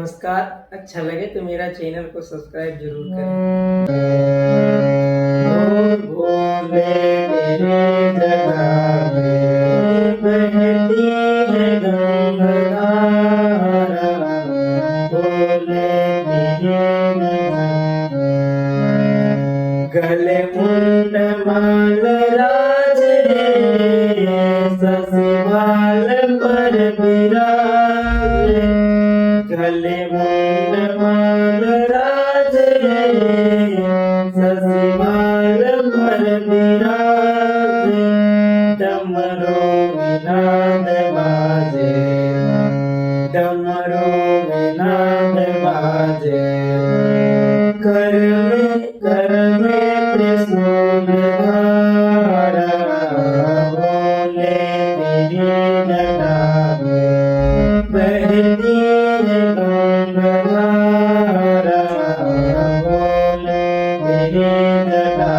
नमस्कार। अच्छा लगे तो मेरा चैनल को सब्सक्राइब जरूर करें। भोले भोले मेरे जगह में बहती है गंगाधारा। भोले मेरे गले मुंड माल राज रे, ससुराल पर विराज। गले मुंड माल राज रे, ससुराल पर विराज। डमरू नाद बाजे, डमरू नाद बाजे। कर में त्रिशूल धारा। भोले तेरी जटा में बहती है गंगाधारा। भोले तेरी जटा